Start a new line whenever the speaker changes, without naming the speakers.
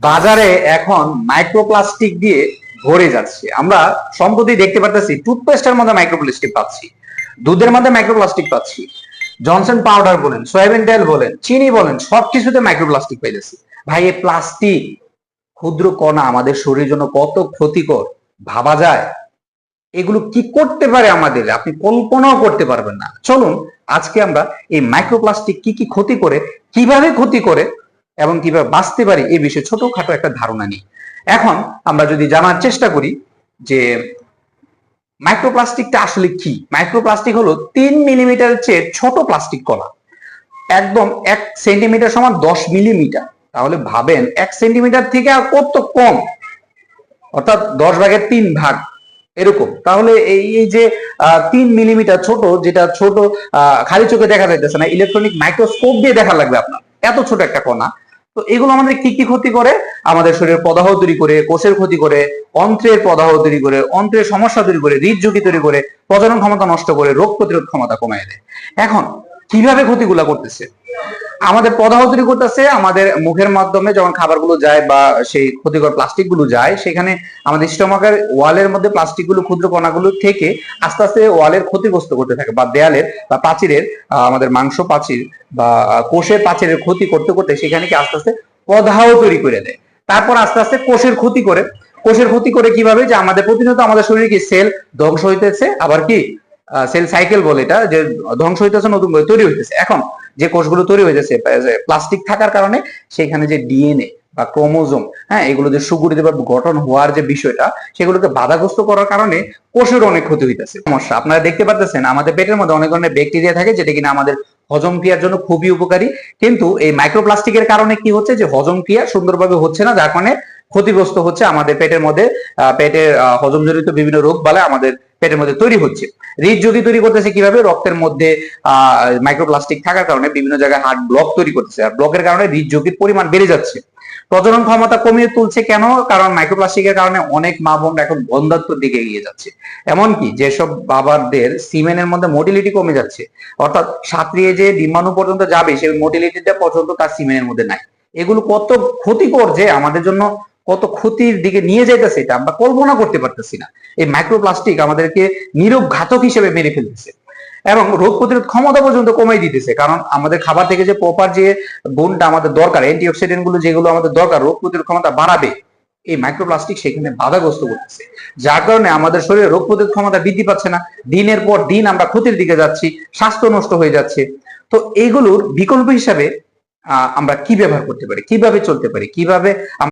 বাজারে এখন মাইক্রোপ্লাস্টিক দিয়ে ভরে যাচ্ছে। আমরা সম্প্রতি দেখতে পাচ্ছি টুথপেস্টের মধ্যে মাইক্রোপ্লাস্টিক পাচ্ছি, দুধের মধ্যে মাইক্রোপ্লাস্টিক পাচ্ছি, জনসন পাউডার বলেন, সয়াবিন তেল বলেন, চিনি বলেন, সবকিছুতে মাইক্রোপ্লাস্টিক পাইতেছি। ভাই, এই প্লাস্টিক ক্ষুদ্র কণা আমাদের শরীরের জন্য কত ক্ষতিকর ভাবা যায়? এগুলো কি করতে পারে আমাদের আপনি কল্পনাও করতে পারবেন না। চলুন আজকে আমরা এই মাইক্রোপ্লাস্টিক কি কি ক্ষতি করে, কিভাবে ক্ষতি করে এবং কিভাবে বাঁচতে পারি এই বিষয়ে ছোটখাটো একটা ধারণা নিই। এখন আমরা যদি জানার চেষ্টা করি যে মাইক্রোপ্লাস্টিকটা আসলে কি। মাইক্রোপ্লাস্টিক হলো 3 মিলিমিটারের চেয়ে ছোট প্লাস্টিক কণা, একদম 1 সেন্টিমিটার সমান 10 মিলিমিটার। তাহলে ভাবেন 1 সেন্টিমিটার থেকে আর কত কম, অর্থাৎ 10 ভাগের 3 ভাগ এরকম। তাহলে এই এই যে 3 মিলিমিটার ছোট, যেটা ছোট খালি চোখে দেখা যাইতেছে না, ইলেকট্রনিক মাইক্রোস্কোপ দিয়ে দেখা লাগবে আপনার, এত ছোট একটা কণা। তো এগুলো আমাদের কি কি ক্ষতি করে? আমাদের শরীরের প্রদাহ তৈরি করে, কোষের ক্ষতি করে, অন্ত্রের প্রদাহ তৈরি করে, অন্ত্রের সমস্যা তৈরি করে, হৃদযুগি তৈরি করে, প্রজনন ক্ষমতা নষ্ট করে, রোগ প্রতিরোধ ক্ষমতা কমায় দেয়। এখন কিভাবে ক্ষতিগুলা করতেছে? আমাদের প্রদাহ তৈরি করতেছে আমাদের মুখের মাধ্যমে, যখন খাবারগুলো যায় বা সেই ক্ষতিকর প্লাস্টিক গুলো যায়, সেখানে আমাদের স্টমাকের ওয়ালের মধ্যে প্লাস্টিক গুলো, ক্ষুদ্র কণাগুলো থেকে আস্তে আস্তে ওয়ালের ক্ষতিগ্রস্ত করতে থাকে, বা দেয়ালের বা প্রাচীরের, আমাদের মাংস প্রাচীর বা কোষের প্রাচীরের ক্ষতি করতে করতে সেখানে কি আস্তে আস্তে প্রদাহ তৈরি করে দেয়। তারপর আস্তে আস্তে কোষের ক্ষতি করে। কোষের ক্ষতি করে কিভাবে? যে আমাদের প্রতিনিয়ত আমাদের শরীরে কি সেল ধ্বংস হইতেছে, আবার কি সেল সাইকেল বলে এটা, যে ধ্বংস হইতেছে, নতুন করে তৈরি হইতেছে। এখন যে কোষগুলো তৈরি হয়ে যাচ্ছে প্লাস্টিক থাকার কারণে, সেখানে যে ডিএনএ বা ক্রোমোজোম, হ্যাঁ, এগুলো যে সুগঠিত বা গঠন হওয়ার যে বিষয়টা, সেগুলোকে বাধাগ্রস্ত করার কারণে কোষের অনেক ক্ষতি হইতেছে। সমস্যা আপনারা দেখতে পাচ্ছেন, আমাদের পেটের মধ্যে অনেক ধরনের ব্যাকটেরিয়া থাকে, যেটা কিনা আমাদের হজম ক্রিয়ার জন্য খুবই উপকারী। কিন্তু এই মাইক্রোপ্লাস্টিকের কারণে কি হচ্ছে, যে হজম ক্রিয়া সুন্দরভাবে হচ্ছে না, যার কারণে ক্ষতিগ্রস্ত হচ্ছে আমাদের পেটের মধ্যে। পেটের হজম জনিত বিভিন্ন রোগ বালা আমাদের পেটের মধ্যে তৈরি হচ্ছে। হৃদযুগি তৈরি করতেছে কিভাবে? রক্তের মধ্যে মাইক্রোপ্লাস্টিক থাকার কারণে বিভিন্ন জায়গায় হার্ট ব্লক তৈরি করতেছে, আর ব্লকের কারণে হৃদযুগির পরিমাণ বেড়ে যাচ্ছে। প্রজনন ক্ষমতা কমিয়ে তুলছে। কেন? কারণ মাইক্রোপ্লাস্টিকের কারণে অনেক মা বোনরা এখন বন্ধ্যাত্বের দিকে এগিয়ে যাচ্ছে। এমনকি যেসব বাবাদের সিমেনের মধ্যে মোটিলিটি কমে যাচ্ছে, অর্থাৎ সাঁতরিয়ে যে ডিম্বাণু পর্যন্ত যাবে, সেই মোটিলিটিটা পর্যন্ত তার সিমেনের মধ্যে নাই। এগুলো কত ক্ষতিকর, যে আমাদের জন্য কত ক্ষতির দিকে নিয়ে যাইতেছে, এটা আমরা কল্পনা করতে পারতেছি না। এই মাইক্রোপ্লাস্টিক আমাদেরকে নীরব ঘাতক হিসেবে মেরে ফেলতেছে এবং রোগ প্রতিরোধ ক্ষমতা পর্যন্ত কমাই দিতেছে। কারণ আমাদের খাবার থেকে যে প্রপার যে গুণটা আমাদের দরকার, অ্যান্টিঅক্সিডেন্ট গুলো যেগুলো আমাদের দরকার রোগ প্রতিরোধ ক্ষমতা বাড়াবে, এই মাইক্রোপ্লাস্টিক সেখানে বাধাগ্রস্ত করতেছে, যার কারণে আমাদের শরীরে রোগ প্রতিরোধ ক্ষমতা বৃদ্ধি পাচ্ছে না। দিনের পর দিন আমরা ক্ষতির দিকে যাচ্ছি, স্বাস্থ্য নষ্ট হয়ে যাচ্ছে। তো এইগুলোর বিকল্প হিসাবে আমরা কি ব্যবহার করতে পারি, কিভাবে চলতে পারি, কিভাবে